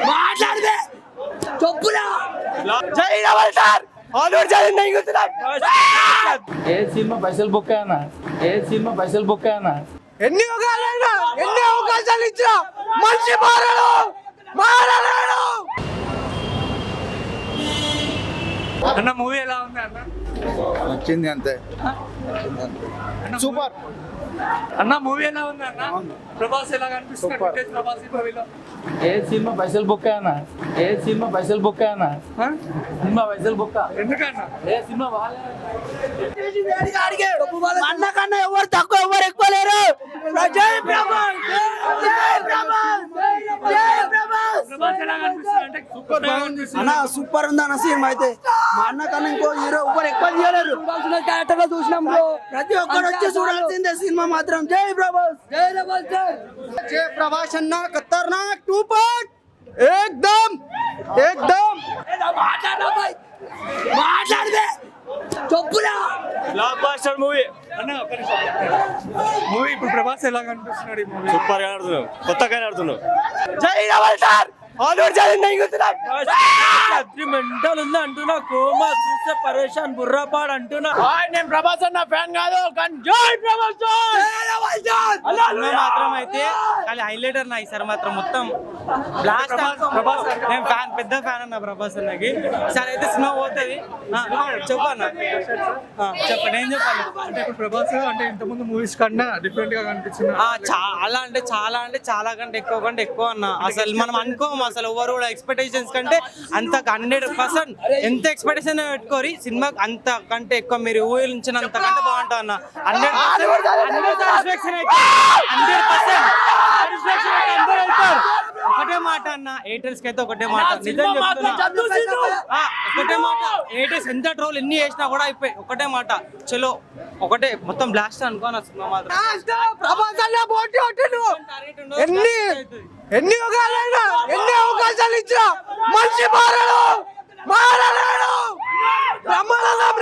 మాట్లాడదే చెప్పులా జై double star Hollywood జై ఏ cinema పైసలు బుక్ అన్న ఏ సినిమా పైసలు బుక్ అన్న ఎన్ని అవకాశాలు ఇచ్చినా మనిషి మారలేడు అన్న మూవీ ఎలా ఉంది అన్న? వచ్చింది అంతే సూపర్ అన్న మూవీ ఎలా ఉంది అన్న? ప్రభాస్ ఎలా కనిపిస్తున్నాడు? ప్రభాస్ ఈ మూవీలో ఏ సినిమా పైసలు బుక్ అన్న ఏ సినిమా పైసలు బుక్ అన్న సినిమా పైసలు బుక్ ఎందుకన్నా? ఏ సినిమా అన్న కన్నా ఎవరు తక్కువ ఎవరు ఎక్కువ లేరు. జై ప్రభాస్ ప్రభాస్ ఎలా కనిపిస్తున్నాడు అంటే సూపర్ బాగుంది. అన్న సూపర్ ఉంది అన్న సినిమా అయితే. మా అన్న కన్నా ఇంకో హీరో ఎవరు ఎక్కువ తీయలేరు. క్యారెక్టర్ లో చూసినాం బ్రో. ప్రతి ఒక్కరు వచ్చి చూడాల్సిందే సినిమా మాత్రం. జై ప్రభాస్ జై డబల్ స్టార్ జై ప్రభాస్ అన్న ఖతర్నాక్ 2 పార్ట్ एकदम మాట్లాడదే చెప్పులా బ్లాక్ బస్టర్ మూవీ అన్న. ఒక్క నిమిషం. మూవీ ఇప్పుడు ప్రభాస్ ఎలా కనిపిస్తున్నాడు? ఈ మూవీ సూపర్ గా ఆడుతున్నావు, కొత్తగా ఆడుతున్నావు. జై డబల్ స్టార్ హాలీవుడ్ జై మెంటల్ ఉంది అంటున్నా, కోమా చూస్తే పరేషాన్ బుర్రాపాడు అంటున్నా. నేను ప్రభాస్ అన్న ఫ్యాన్ కాదు కానీ జై ప్రభాస్ మాత్రం అయితే కానీ హైలైటర్ నా ఈసారి మాత్రం మొత్తం బ్లాస్ట్. ప్రభాస్ నేను ఫ్యాన్, పెద్ద ఫ్యాన్ అన్న ప్రభాస్ అన్నకి. సరే అయితే సినిమా పోతుంది చెప్పన్న, చెప్పండి ఏం చెప్పాలి. అంటే ఇప్పుడు ప్రభాస్ అంటే ఇంతకుముందు మూవీస్ కన్నా డిఫరెంట్ గా కనిపించింది. చాలా కంటే ఎక్కువ అన్న. అసలు మనం అనుకోము అసలు ఎవరు కూడా ఎక్స్పెక్టేషన్స్ కంటే అంత 100% ఎంత ఎక్స్పెక్టేషన్ పెట్టుకోరి సినిమా అంత కంటే ఎక్కువ మీరు ఊహించినంత కంటే బాగుంటుంది అన్న. 100% సాటిస్ఫాక్షన్ అయితే 100% అందరూ అవుతారు. ఒకటే మాట అన్న, ఎయిటర్స్ కి అయితే ఒకటే మాట, నిజం చెప్తున్నా ఒకటే మాట. ఎయిటర్స్ ఎంత ట్రోల్ ఎన్ని చేసినా కూడా అయిపోయి ఒకటే మాట, చలో ఒకటే మొత్తం బ్లాస్ట్ అనుకోని సినిమా మాత్రం. ప్రభాస్ అన్న పోటీ కొట్టిండు. ఎన్ని అవకాశాలు ఇచ్చినా మనిషి మారలేడు. బ్రహ్మానందం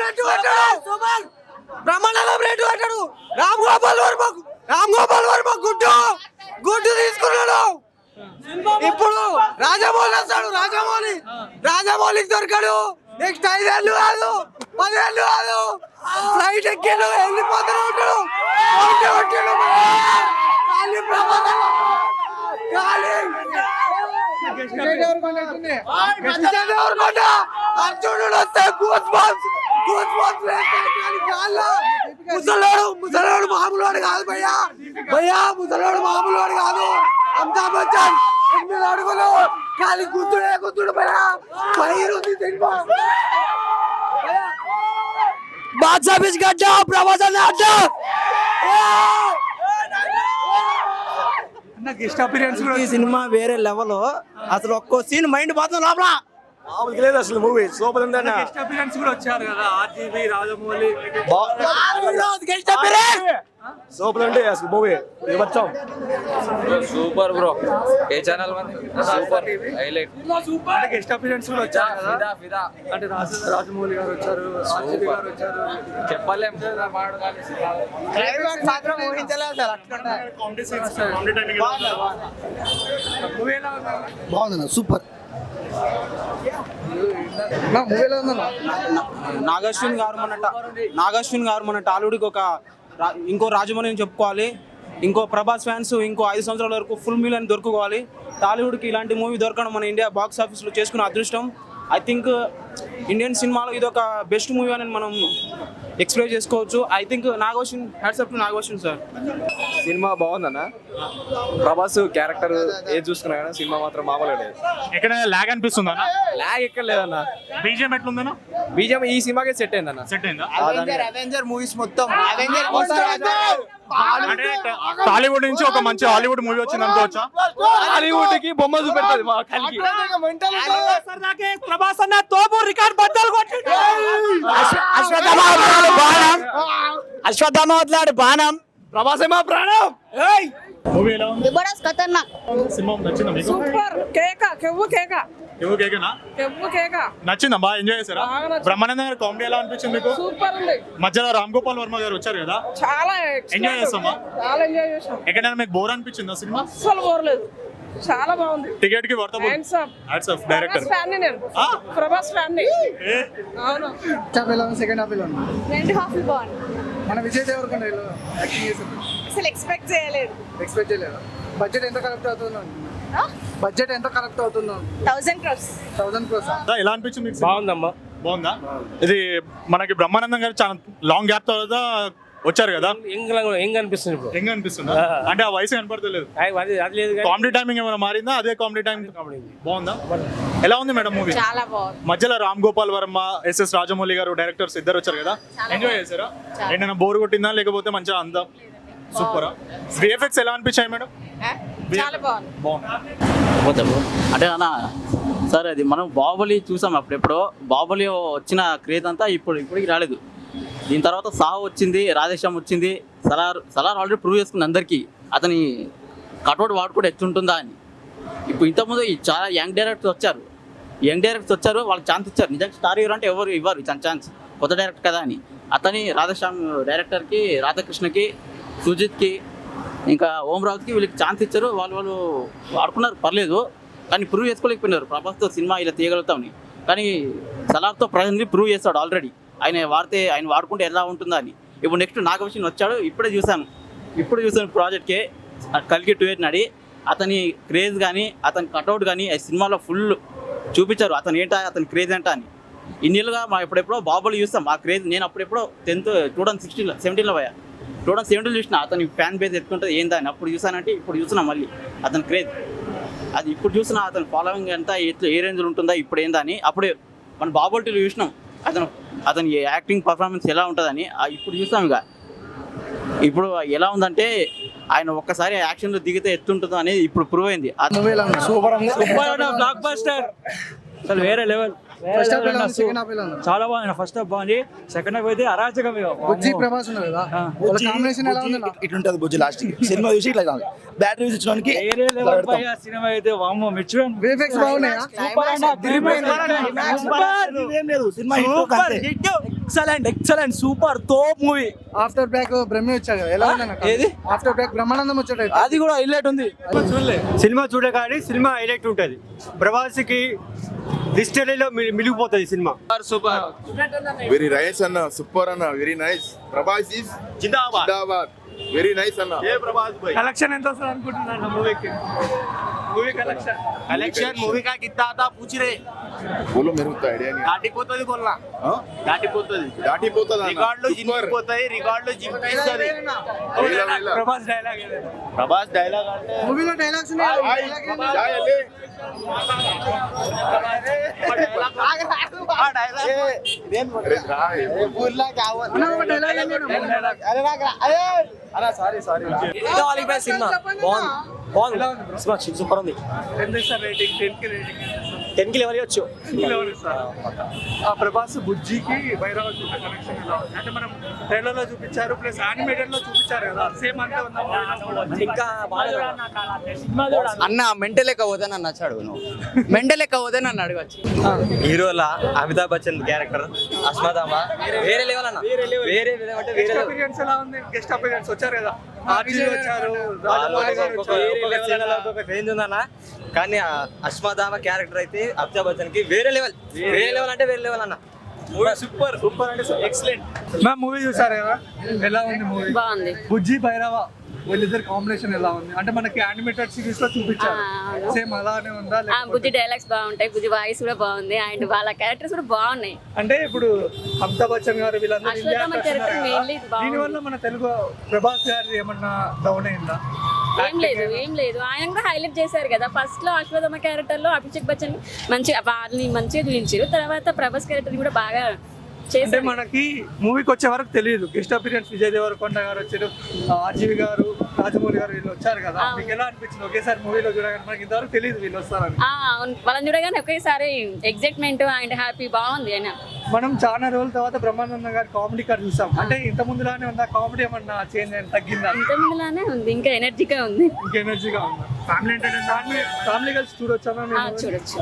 రెడ్డి కొట్టాడు. రామ్ గోపాల్ వర్మ గుడ్డు తీసుకున్నాడు. ఇప్పుడు రాజమౌళి వస్తాడు. రాజమౌళికి దొరకడు. నెక్స్ట్ 5 ఏళ్ళు కాదు 10 ఏళ్ళు కాదు ఫ్లైట్ ఎక్కిండు వెళ్ళిపోతూనే ఉంటాడు. అర్జునుడు వస్తే ముసలోడు మామూలు కాదు భయ్యా ముసలోడు మామూలు కాదు. అమితాబ్ బచ్చన్ 8 అడుగులు కానీ గుర్తుడు భయ్యా పైరుంది సినిమా. బాక్స్ ఆఫీస్ గడ్డ ప్రభాస్ అడ్డ గెస్ట్ అపిరియన్స్ ఈ సినిమా వేరే లెవెల్. అసలు ఒక్కో సీన్ మైండ్ పోతుంది లోపల. మామూలుగా లేదు అసలు మూవీ సూపర్ ఉంది అన్న. గెస్ట్ అపిరియన్స్ కూడా వచ్చారు కదా, ఆర్జీవి రాజమౌళి. సూపర్ అంటే అసలు మూవీ వచ్చాం సూపర్ బ్రో. ఏ channel super highlight. Guest appearance కూడా వచ్చారు కదా, అంటే రాజమౌళి గారు వచ్చారు, ఆర్జీవి గారు వచ్చారు. చెప్పలేం. మూవీ ఎలా ఉంది? బాగుంది సూపర్. నాగార్జున గారు మన టాలీవుడ్కి ఒక ఇంకో రాజమౌళిని చెప్పుకోవాలి. ఇంకో ప్రభాస్ ఫ్యాన్స్ ఇంకో 5 సంవత్సరాల వరకు ఫుల్ మీల్ అని దొరుకుకోవాలి. టాలీవుడ్కి ఇలాంటి మూవీ దొరకడం మన ఇండియా బాక్స్ ఆఫీస్లో చేసుకున్న అదృష్టం. ఐ థింక్ ఇండియన్ సినిమాలో ఇది ఒక బెస్ట్ మూవీ అని మనం ఎక్స్ప్లెయిన్ చేసుకోవచ్చు. I think నాగోషన్, hats up to నాగోషన్ sir. Cinema బాగుందన్న. ప్రభాస్ క్యారెక్టర్ ఏది చూసుకున్నా కానీ సినిమా మాత్రం మామూలు లేదు. ఎక్కడ లాగ్ అనిపిస్తుందా? లాగ్ ఎక్కడ లేదన్న. బీజిఎం ఎట్లుందన్నా? బీజిఎం ఈ సినిమాకే సెట్ అయిందన్న. సెట్ అయిందా? అవెంజర్ మూవీస్ మొత్తం అంటే టాలీవుడ్ నుంచి ఒక మంచి హాలీవుడ్ మూవీ వచ్చింది అనుకోవచ్చా? హాలీవుడ్ కి బొమ్మ చూపెడుతుంది మా కలిగి. ప్రభాస్ అన్న తోపు రికార్డ్ బద్దలు కొట్టిండు. అశ్వత్థామ వదిలాడు బాణం. ప్రభాస్ ఏమో ప్రాణం. మూవీ ఎలా ఉంది? జబర్దస్త్ ఖతర్నాక్. సినిమా నచ్చిందా మీకు? సూపర్ కేక కెవ్వు కేక ఎవరు కేకనా? కెవ్వు కేక నచ్చిందా? బాగా ఎంజాయ్ చేశారా? బ్రహ్మానందం గారి కామెడీ ఎలా అనిపించింది మీకు? సూపర్ ఉంది. మధ్యలో రామ్ గోపాల్ వర్మ గారు వచ్చారు కదా, చాలా ఎంజాయ్ చేస్తామా? చాలా ఎంజాయ్ చేసాం. ఎక్కడైనా మీకు బోర్ అనిపించిందా సినిమా? అస్సలు బోర్లేదు. చాలా బాగుంది. టికెట్ కి worthable. Hands up. Hats off director. Prabhas fan నేను. ప్రభాస్ ఫ్యాన్ ని. అవును. సెకండ్ హాఫ్ లో రెండు హాఫ్లు బాగుంది. మన విజయ్ దేవరకొండ యాక్టింగ్ చేశారు. అసలు ఎక్స్పెక్ట్ చేయలేదు. ఎక్స్పెక్ట్ చేయలేదా? బడ్జెట్ ఎంత కరెక్ట్ అవుతుందో బడ్జెట్ ఎంత కరెక్ట్ అవుతుందో 1000 crores. 1000 crores. ఎలా అనిపించింది మీకు? బాగుందమ్మా. బాగుందా? ఇది మనకి బ్రహ్మానందం గారు చాలా లాంగ్ గ్యాప్ తర్వాత వచ్చారు కదా, ఏం కనిపిస్తుంది ఇప్పుడు? ఎంగా అనిపిస్తుందా? అంటే ఆ వయసు కనపడతలేదు. అది లేదు కామెడీ టైమింగ్ ఏమైనా మారిందా? అదే కామెడీ టైం బాగుందా? ఎలా ఉంది మేడం మూవీ? చాలా బాగుంది. మధ్యలో రామ్ గోపాల్ వర్మ, ఎస్ఎస్ రాజమౌళి గారు డైరెక్టర్స్ ఇద్దరు వచ్చారు కదా, ఎంజాయ్ చేశారా? ఏంటన్నా బోర్ కొట్టిందా లేకపోతే మంచిగా అందం సూపరా? విఎఫ్ఎక్స్ ఎలా అనిపించాయి మేడం? చాలా బాగుంది. బాగుంది. అంటే అన్న సార్, అది మనం బాహుబలి చూసాం అప్పుడెప్పుడో. బాహుబలి వచ్చిన క్రేజ్ అంతా ఇప్పటికి రాలేదు. దీని తర్వాత సాహు వచ్చింది, రాధేశ్యామ్ వచ్చింది, సలార్ ఆల్రెడీ ప్రూవ్ చేసుకుంది అందరికీ అతని కటౌట్ వాడుకుంటే ఎట్లుంటుందా అని. ఇప్పుడు ఇంతకుముందు చాలా యంగ్ డైరెక్టర్స్ వచ్చారు, వాళ్ళకి ఛాన్స్ ఇచ్చారు. నిజంగా స్టార్ హీరో అంటే ఎవరు ఇవ్వరు ఛాన్స్, కొత్త డైరెక్టర్ కదా అని. అతని రాధేశ్యామ్ డైరెక్టర్కి, రాధాకృష్ణకి, సుజిత్కి, ఇంకా ఓం రావుకి వీళ్ళకి ఛాన్స్ ఇచ్చారు. వాళ్ళు ఆడుకున్నారు, పర్లేదు. కానీ ప్రూవ్ చేసుకోలేకపోయినారు ప్రభాస్తో సినిమా ఇలా తీయగలుగుతామని. కానీ సలార్తో ప్రజెంట్లీ ప్రూవ్ చేస్తాడు ఆల్రెడీ. ఆయన వాడుకుంటే ఎలా ఉంటుందా అని. ఇప్పుడు నెక్స్ట్ నాగభూషణ్ వచ్చాడు, ఇప్పుడు చూసాను ప్రాజెక్ట్కి కల్కి 2 నడి. అతని క్రేజ్ కానీ అతని కటౌట్ కానీ ఆ సినిమాలో ఫుల్ చూపించారు. అతని క్రేజ్ ఏంటా అని. ఇన్నిలుగా ఎప్పుడెప్పుడో బాహుబలి చూస్తాం ఆ క్రేజ్. నేను అప్పుడెప్పుడో 2017లో పోయా. 2017 చూసిన అతని ఫ్యాన్ బేస్ ఎత్తుకుంటుంది ఏందా అని. అప్పుడు చూసానంటే ఇప్పుడు చూసినా మళ్ళీ అతని క్రేజ్. అది ఇప్పుడు చూసినా అతని ఫాలోవింగ్ ఎంత ఏ రేంజ్లో ఉంటుందా ఇప్పుడు ఏందా అని. అప్పుడే మన బాహుబలిలో చూసినాం అతని యాక్టింగ్ పర్ఫార్మెన్స్ ఎలా ఉంటుందని. ఇప్పుడు చూస్తాం. ఇప్పుడు ఎలా ఉందంటే ఆయన ఒక్కసారి యాక్షన్లో దిగితే ఎత్తుంటుందో అనేది ఇప్పుడు ప్రూవ్ అయింది. సూపర్ బ్లాక్ బస్టర్, అసలు వేరే లెవెల్. చాలా బాగుంది. ఫస్ట్ హాఫ్ బాగుంది, సెకండ్ హాఫ్ అయితే అరాచకం. బుజ్జి ప్రభాస్ ఉన్నారు కదా, వాళ్ళ కాంబినేషన్ ఎలా ఉంది? ఇట్లుంటది బుజ్జి లాస్ట్ సినిమా చూసి ఇట్లా బ్యాటరీ ఇచ్చడానికి వేరే లెవెల్ పై సినిమా అయితే వామ్మో మెచ్చుకోండి. విఎఫ్ఎక్స్ బాగున్నాయా? ఎక్సలెంట్ సూపర్ తోప్ మూవీ. ఆఫ్టర్ బ్యాక్ బ్రహ్మి వచ్చాడు కదా, ఎలా ఉందన్న? ఏది? ఆఫ్టర్ బ్యాక్ బ్రహ్మానందం వచ్చాడు, అది కూడా హైలైట్ ఉంది. సినిమా చూడగానే సినిమా హైలైట్ ఉంటుంది. ప్రభాస్కి హిస్టరీలో మిలిగిపోతుంది సినిమా. సూపర్. వెరీ నైస్ అన్న, సూపర్ అన్న, very nice. Prabhas is Zindabad. Very nice అన్న. కలెక్షన్ ఎంత వస్తుంది అనుకుంటున్నాను మూవీకి? మూవీ కలెక్షన్ మూవీ కా కిత్తా था पूछ रहे बोलो मेरे को आइडिया नहीं. దాటిపోతుంది కొల్లా, हाँ? దాటిపోతుంది. దాటిపోతుంది అన్న. రికార్డులు జింకిపోతాయి, రికార్డులు జింపేస్తుంది. ప్రభాస్ డైలాగ్ అంటే మూవీలో డైలాగ్స్ ఉన్నాయి. సినిమా బాగుంది, సూపర్ ఉంది. 10 కి లెవెల్ ఇవ్వచ్చు. ప్రభాస్ బుజ్జికి భైరవ కనెక్షన్ ఎలా ఉంది? అంటే మనం ట్రైలర్ లో చూపించారు, ప్లస్ యానిమేటెడ్ లో చూపించారు కదా, సేమ్ అంటే ఉందా? ఇంకా అన్న మెంటల్ లెక్క పోతే నన్ను నచ్చాడు, నువ్వు మెంటల్ లెక్క పోతే నన్ను అడగచ్చు. హీరోలా అమితాబ్ బచ్చన్ క్యారెక్టర్ అస్మదామ వేరే లెవెల్ అన్న. వేరే లెవెల్ అంటే వేరే లెవెల్. అపిరియన్స్ ఎలా ఉంది? గెస్ట్ అపిరియన్స్ వచ్చారు కదా, ఆర్జీ వచ్చారు, రాజమౌళి గారు వచ్చారు. ఒక రేంజ్ ఉందన్న. కానీ అస్మదామ క్యారెక్టర్ అయితే అమితాబ్ బచ్చన్ కి వేరే లెవెల్. వేరే లెవెల్ అంటే వేరే లెవెల్ అన్న. మూవీ సూపర్ అంటే ఎక్సలెంట్. మ్యామ్ మూవీ చూసారు కదా, ఎలా ఉంది మూవీ? బాగుంది. బుజ్జి భైరవ వీళ్ళిద్దరు కాంబినేషన్ ఎలా ఉంది? అంటే మనకి యానిమేటెడ్ సిరీస్ లో చూపించారు, సేమ్ అలానే ఉందా? బుజ్జి డైలాగ్స్ బాగుంటాయి, బుజ్జి వాయిస్ కూడా బాగుంది, అండ్ వాళ్ళ క్యారెక్టర్స్ కూడా బాగున్నాయి. అంటే ఇప్పుడు అమితాబ్ బచ్చన్ గారు వీళ్ళందరూ ఇండియా దీనివల్ల మన తెలుగు ప్రభాస్ గారు ఏమన్నా డౌన్ అయిందా? ఏం లేదు ఆయన కూడా హైలైట్ చేశారు కదా. ఫస్ట్ లో అశ్వథమ క్యారెక్టర్ లో అభిషేక్ బచ్చన్ వాళ్ళని మంచిగా చూపించారు. తర్వాత ప్రభాస్ క్యారెక్టర్ కూడా బాగా అంటే మనకి మూవీకి వచ్చే వరకు తెలియదు. గెస్ట్ అపిరియన్స్ విజయ్ దేవరకొండ గారు వచ్చారు, ఆర్జీవి గారు, రాజమౌళి గారు వీళ్ళు వచ్చారు కదా, మీకు ఎలా అనిపించింది? ఒకేసారి మూవీలో చూడగానే మనకి ఇంతవరకు తెలియదు వీళ్ళు వస్తారని. వాళ్ళని చూడగానే ఒకేసారి ఎగ్జైట్మెంట్ అండ్ హ్యాపీ బాగుంది. అయినా మనం చాలా రోజుల తర్వాత బ్రహ్మానందం గారి కామెడీ కార్ చూసాం. అంటే ఇంత ముందులానే ఉందా కామెడీ? ఏమన్నా చేంజ్ అయింది, తగ్గిందా? ఇంత ముందులానే ఉంది, ఇంకా ఎనర్జీగా ఉంది. ఇంకా ఎనర్జీగా ఉందా? ఫ్యామిలీ కలిసి చూడొచ్చా? చూడొచ్చు.